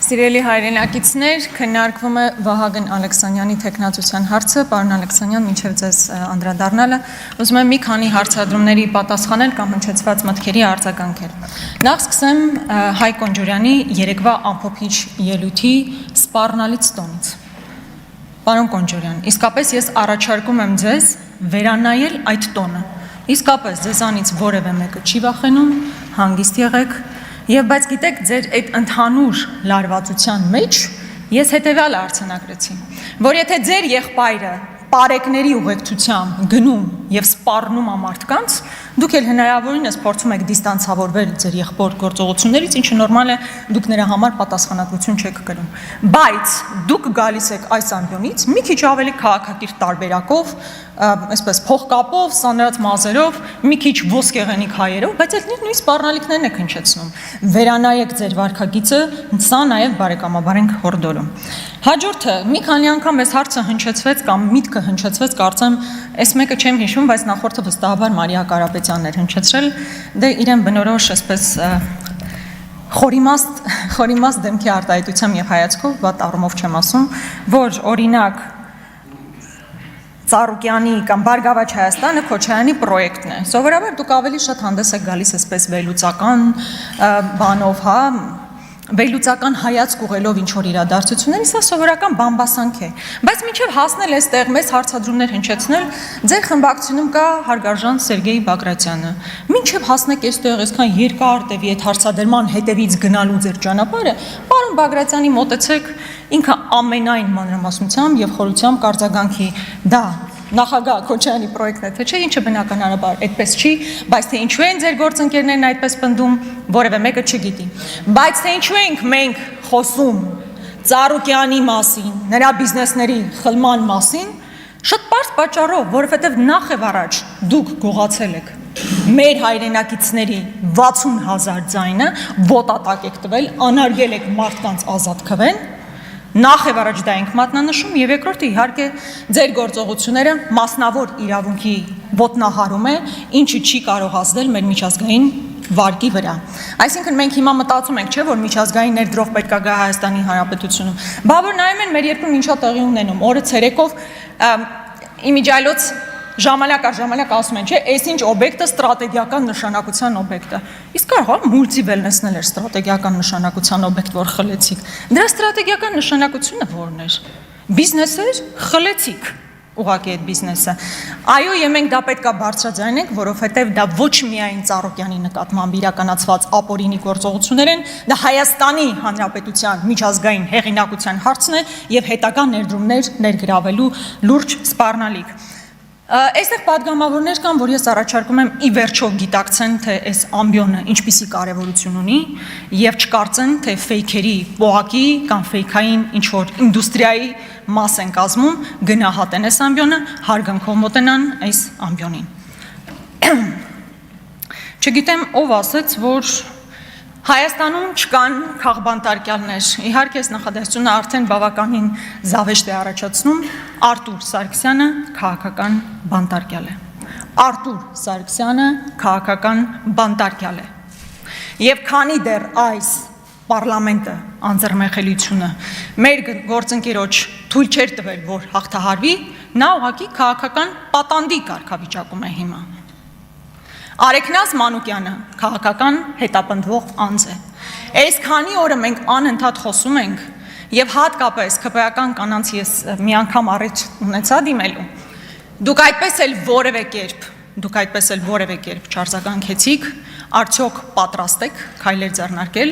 Սիրելի հայրենակիցներ, քննարկվում է Վահագն Ալեքսանյանի թեկնածության հարցը, պարոն Ալեքսանյան, մինչև ձեզ անդրադառնալը, ուզում եմ մի քանի հարցադրումների պատասխանել կամ հնչեցված մտքերի արձագանքել։ Նախ սկսեմ Հայ Կոնջորյանի երեկվա ամփոփիչ ելույթի սպառնալից տոնից։ Պարոն Կոնջորյան, իսկապես ես առաջարկում եմ ձեզ վերանայել այդ տոնը։ Իսկապես ձեզանից որևէ մեկը չի վախենում, հանգիստ եղեք, եւ բայց գիտեք, ձեր այդ ընդհանուր լարվածության մեջ ես հետեւյալը արձանագրեցի, որ եթե ձեր եղբայրը պարեկների ուղեկցությամբ գնում եւ սպառնում է մարդկանց, դուք էլ հնարավորինս փորձում եք դիստանցավորվել ձեր եղբոր գործողություններից, ինչը նորմալ է, դուք նրա համար պատասխանատվություն չեք կրում։ Բայց դուք գալիս եք այս ամբիոնից մի քիչ ավելի քաղաքակիրթ տարբերակով, այսպես փողկապով, սանրած մազերով, մի քիչ ոսկեղենիկ հայերով, բայց այդ նույն սպառնալիքներն եք հնչեցնում։ Վերանայեք ձեր վարքագիծը, սա նաև բարեկամաբար ենք հորդորում։ Հաջորդը, մի քանի անգամ այս հարցը հնչեցվեց կամ միտքը հնչեցվեց, կարծեմ, այս մեկը չեմ հիշում, բայց նախորդը վստահաբար Մարիա Կարապետյանն էր հնչեցրել, դե իրեն բնորոշ այսպես խորիմաստ դեմքի արտահայտությամբ եւ հայացքով, վատ առումով չեմ ասում, որ օրինակ Ծառուկյանի կամ Բարգավաճ Հայաստանը Քոչարյանի պրոյեկտն է։ Սովորաբար դուք ավելի շատ հանդես եք գալիս այսպես վերլուծական բանով, հա, վերլուծական հայացք ուղղելով ինչ որ իրադարձությունների, սա սովորական բամբասանք է։ Բայց մինչև հասնել այստեղ մեծ հարցադրումներ հնչեցնել, ձեր խմբակցությունում կա հարգարժան Սերգեյ Բագրատյանը։ Մինչև հասնեք այստեղ այսքան երկար տևի այդ հարցադրման հետևից գնալու ձեր ճանապարհը, պարոն Բագրատյանի մոտեցեք, ինքը ամենայն մանրամասնությամբ եւ խորությամբ կարձագանքի դա նախագահ Քոչարյանի պրոյեկտն է, թե չէ, ինչը բնականաբար այդպես չի, բայց թե ինչու են ձեր գործընկերներն այդպես պնդում, որևէ մեկը չգիտի։ Բայց թե ինչու ենք մենք խոսում Ծառուկյանի մասին, նրա բիզնեսների խլման մասին, շատ պարզ պատճառով, որովհետև նախ եւ առաջ դուք գողացել եք մեր հայրենակիցների 60,000 ձայնը, ոտատակ եք տվել, անարգել եք մարդկանց ազատ քվեն, նախ եւ առաջ դա ենք մատնանշում եւ երկրորդը իհարկե ձեր գործողությունները մասնավոր իրավունքի ոտնահարում է, ինչը չի կարող ազդել մեր միջազգային վարկի վրա։ Այսինքն մենք հիմա մտածում ենք, չէ, որ միջազգային ներդրող պետք է գա Հայաստանի Հանրապետությունում։ Բա որ նայում են մեր երկրում ինչա տեղի ունենում, օրը ցերեկով իմիջիայլոց ժամանակ առ ժամանակ ասում են, չէ, այսինչ օբյեկտը ստրատեգիական նշանակության օբյեկտ է։ Իսկ կարող մուլտի վելնեսն էլ էր ստրատեգիական նշանակության օբյեկտ, որ խլեցիք։ Դրա ստրատեգիական նշանակությունը որն էր։ Բիզնես էր, խլեցիք ուղղակի այդ բիզնեսը։ Այո, եւ մենք դա պետքա բարձրաձայնենք, որովհետեւ դա ոչ միայն Ծառուկյանի նկատմամբ իրականացված ապօրինի գործողություններ են, դա Հայաստանի Հանրապետության միջազգային հեղինակության հարցն է եւ հետագա ներդրումներ ներգրավելու լուրջ սպառնալիք։ Այստեղ պատգամավորներ կան, որ ես առաջարկում եմ ի վերջո գիտակցեն, թե այս ամբիոնը ինչպիսի կարևորություն ունի եւ չկարծեն, թե ֆեյքերի պոակի կամ ֆեյքային ինչ-որ ինդուստրիայի մաս են կազմում, գնահատեն այս ամբիոնը, հարգանքով մոտենան այս ամբիոնին։ Չգիտեմ ով ասեց, որ Հայաստանում չկան քաղբանտարկյալներ, իհարկե այս նախադասությունը արդեն բավականին զավեշտ է առաջացնում, Արտուր Սարգսյանը քաղաքական բանտարկյալ է։ Արտուր Սարգսյանը քաղաքական բանտարկյալ է։ Եվ քանի դեռ այս պարլամենտը անձեռնմխելիությունը մեր գործընկերոջ թույլ չէր տվել, որ հաղթահարվի, նա ուղղակի քաղաքական պատանդի կարգավիճակում է հիմա։ Արեգնաս Մանուկյանը քաղաքական հետապնդվող անձ է։ Այս քանի օրը մենք անընդհատ խոսում ենք եւ հատկապես ԿՊ-ական կանանց ես մի անգամ առաջ ունեցա դիմելու։ Դուք այդպես էլ որևէ կերպ չարձագանքեցիք, արդյոք պատրաստ եք քայլեր ձեռնարկել,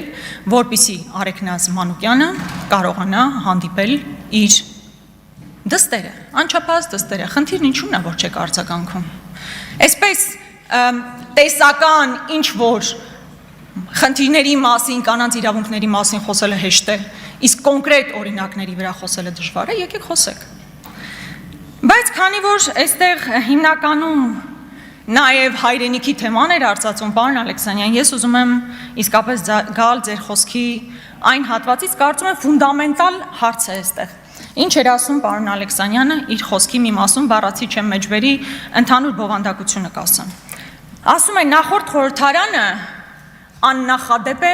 որպեսզի Արեգնաս Մանուկյանը կարողանա հանդիպել իր դստերը, անչափահաս դստերը։ Խնդիրն ինչու՞մն է, որ չեք արձագանքում։ Այսպես տեսական ինչ-որ խնդիրների մասին, կանանց իրավունքների մասին խոսելը հեշտ է, իսկ կոնկրետ օրինակների վրա խոսելը դժվար է, եկեք խոսեք։ Բայց քանի որ այստեղ հիմնականում նաև հայրենիքի թեման էր արծածում, պարոն Ալեքսանյան, ես ուզում եմ իսկապես գալ ձեր խոսքի այն հատվածից, կարծում եմ ֆունդամենտալ հարց է այստեղ։ Ինչ էր ասում պարոն Ալեքսանյանը իր խոսքի մի մասում, բառացի չեմ մեջբերի, ընդհանուր բովանդակությունը կասեմ։ Ասում է նախորդ խորհրդարանը աննախադեպ է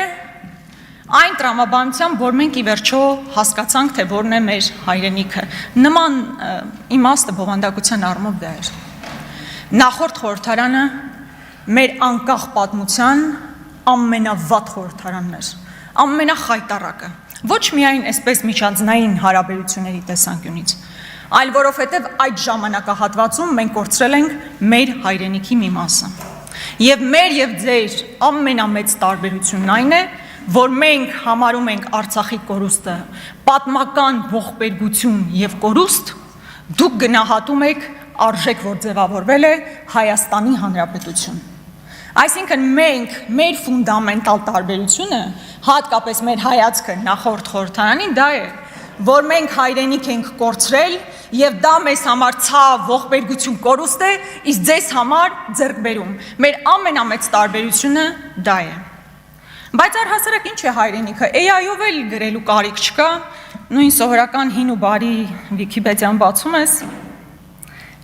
այն տրամաբանությամբ, որ մենք ի վերջո հասկացանք, թե որն է մեր հայրենիքը։ Նման իմաստը բովանդակության առումով դա էր։ Նախորդ խորհրդարանը մեր անկախ պատմության ամենավատ խորհրդարանն էր, ամենախայտառակը, ոչ միայն այսպես միջանձնային հարաբերությունների տեսանկյունից, այլ որովհետև այդ ժամանակահատվածում մենք կորցրել ենք մեր հայրենիքի մի մասը։ Եվ մեր եւ ձեր ամենամեծ տարբերությունն այն է, որ մենք համարում ենք Արցախի կորուստը պատմական ողբերգություն եւ կորուստ, դուք գնահատում եք արժեք, որ ձևավորվել է Հայաստանի Հանրապետություն։ Այսինքն մենք մեր ֆունդամենտալ տարբերությունը, հատկապես մեր հայացքը նախորդ խորհրդարանին դա է, որ մենք հայրենիք ենք կորցրել եւ դա մեզ համար ցավ, ողբերգություն, կորուստ է, իսկ ձեզ համար ձեռքբերում։ Մեր ամենամեծ տարբերությունը դա է։ Բայց առհասարակ ինչ է հայրենիքը, AI-ով էլ գրելու կարիք չկա, նույն սովորական հին ու բարի Վիքիպեդիան բացում ես,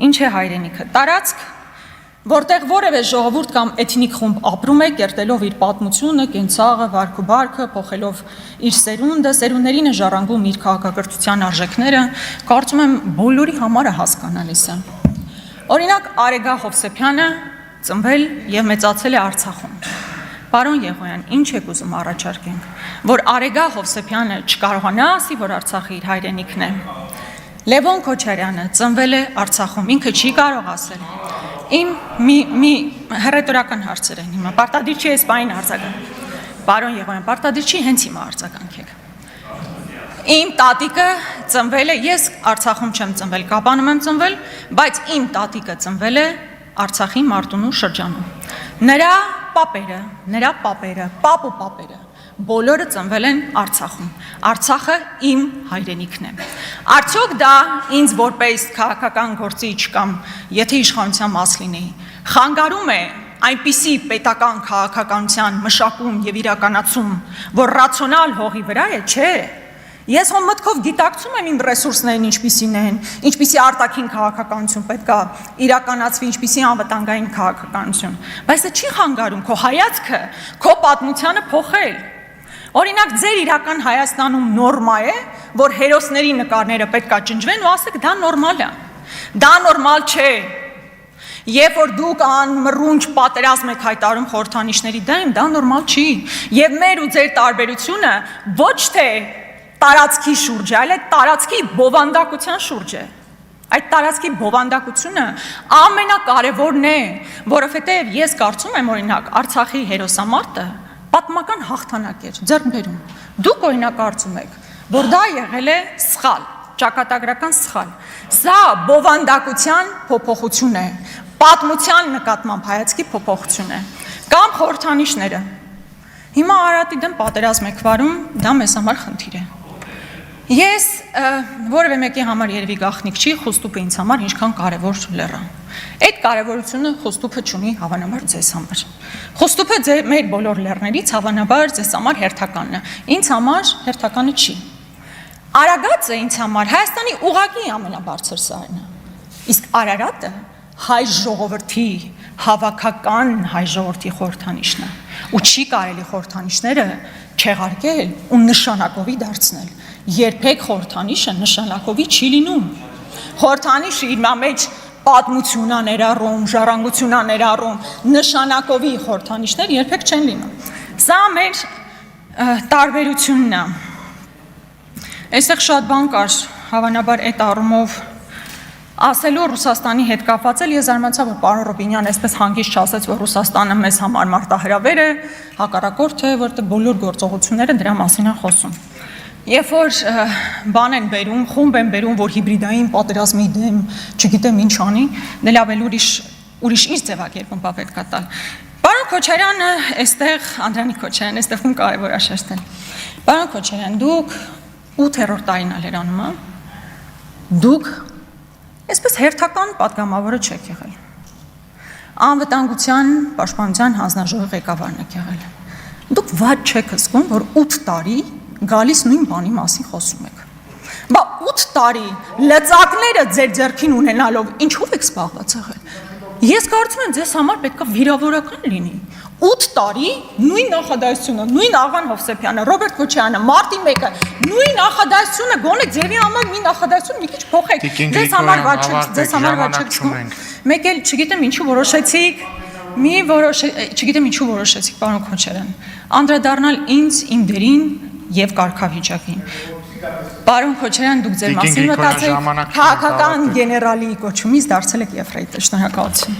ինչ է հայրենիքը, տարածք, որտեղ որևէ ժողովուրդ կամ էթնիկ խումբ ապրում է, կերտելով իր պատմությունը, կենցաղը, վարք ու բարքը, փոխելով իր սերունդը, սերունդներին է ժառանգում իր քաղաքակրթության արժեքները, կարծում եմ բոլորի համար է հասկանալիս է։ Օրինակ Արեգահ Հովսեփյանը ծնվել եւ մեծացել է Արցախում։ Պարոն Եղոյան, ինչ եք ուզում առաջարկենք, որ Արեգահ Հովսեփյանը չկարողանա ասի, որ Արցախը իր հայրենիքն է։ Լևոն Քոչարյանը ծնվել է Արցախում, ինքը չի կարող ասել։ Իմ մի հռետորական հարցեր են հիմա, պարտադիր չի այս բային արձագանք։ Պարոն Եղոյան, պարտադիր չի հենց հիմա արձագանքեք։ Իմ տատիկը ծնվել է, ես Արցախում չեմ ծնվել, Կապանում եմ ծնվել, բայց իմ տատիկը ծնվել է Արցախի Մարտունու շրջանում։ Նրա պապերը, պապ ու պապերը, բոլորը ծնվել են Արցախում։ Արցախը իմ հայրենիքն է։ Արդյոք դա ինձ որպես քաղաքական գործիչ կամ եթե իշխանության մաս լինեի, խանգարում է այնպիսի պետական քաղաքականության մշակում եւ իրականացում, որ ռացիոնալ հողի վրա է, չէ։ Ես հո մտքով գիտակցում եմ իմ ռեսուրսներն ինչպիսին են, ինչպիսի արտաքին քաղաքականություն պետք է իրականացվի, ինչպիսի անվտանգային քաղաքականություն, բայց դա չի խանգարում քո հայացքը, քո պատմությանը փոխել։ Օրինակ ձեր իրական Հայաստանում նորմա է, որ հերոսների նկարները պետք է ջնջվեն ու ասեք դա նորմալ է։ Դա նորմալ չէ։ Երբ որ դուք անմռունչ պատերազմ եք հայտարարում խորհրդանիշների դեմ, դա նորմալ չի։ Եվ մեր ու ձեր տարբերությունը ոչ թե տարածքի շուրջ է, այլ է տարածքի բովանդակության շուրջ է։ Այդ տարածքի բովանդակությունը ամենակարևորն է, որովհետև ես կարծում եմ օրինակ Արցախի հերոսամարտը պատմական հաղթանակ էր, ձեռքբերում։ Դուք օրինակ կարծում եք, որ դա եղել է սխալ, ճակատագրական սխալ։ Սա բովանդակության փոփոխություն է, պատմության նկատմամբ հայացքի փոփոխություն է։ Կամ խորհրդանիշները։ Հիմա Արարատի դեմ պատերազմ եք վարում, դա մեզ համար խնդիր է։ Ես որևէ մեկի համար երևի գաղտնիք չի, Խոստուպը ինձ համար ինչքան կարևոր լեռ է։ Այդ կարևորությունը Խոստուպը չունի հավանաբար ձեզ համար։ Խոստուպը մեր բոլոր լեռներից հավանաբար ձեզ համար հերթականն է։ Ինձ համար հերթականը չի։ Արագածը ինձ համար Հայաստանի ուղղակի ամենաբարձր սարն է։ Իսկ Արարատը հայ ժողովրդի, հավաքական հայ ժողովրդի խորհրդանիշն է։ Ու չի կարելի խորհրդանիշները չեղարկել ու նշանակովի դարձնել։ Երբեք խորհրդանիշը նշանակովի չի լինում։ Խորհրդանիշը իր մեջ պատմություն է ներառում, ժառանգություն է ներառում, նշանակովի խորհրդանիշներ երբեք չեն լինում։ Սա մեր տարբերությունն է։ Այստեղ շատ բան կար, հավանաբար այդ առումով ասելու Ռուսաստանի հետ կապված էլ ես զարմացա, որ պարոն Ռոբինյան այսպես հանգիստ չասեց, որ Ռուսաստանը մեզ համար մարտահրավեր է, հակառակորդ է, որտեղ բոլոր գործողությունները դրա մասին են խոսում։ Երբ որ բան են բերում, խումբ են բերում, որ հիբրիդային պատերազմի դեմ, չգիտեմ ինչ անի, դե լավ էլ ուրիշ իր ձևակերպում պետք է տալ։ Պարոն Քոչարյանը, այստեղ Անդրանիկ Քոչարյան, այստեղ ում կարևոր է շեշտել։ Պարոն Քոչարյան, դուք 8-րդ տարին ալերանում, դուք այսպես հերթական պատգամավորը չեք եղել։ Անվտանգության պաշտպանության հանձնաժողովի ղեկավարն եք եղել։ Դուք ված չեք զգում, որ 8 տարի գալիս նույն բանի մասին խոսում եք։ Բա 8 տարի լծակները ձեր ձեռքին ունենալով ինչով եք զբաղված եղել։ Ես կարծում եմ ձեզ համար պետք է վիրավորական լինի։ 8 տարի նույն նախադասությունը, նույն Աղան Հովսեփյանը, Ռոբերտ Քոչարյանը, մարտի 1-ը, նույն նախադասությունը գոնե ձևի համար մի նախադասություն մի քիչ փոխեք։ Ձեզ համար վաճառք։ Մեկ էլ չգիտեմ ինչու որոշեցիք, չգիտեմ ինչու որոշեցիք, պարոն Քոչարյան, անդրադառնալ ինձ, իմ դերին եւ կարգավիճակին։ Պարոն Քոչարյան, դուք ձեր մասին մտածեք, քաղաքական գեներալի կոչումից դարձել եք եֆրեյտոր։ Շնորհակալություն։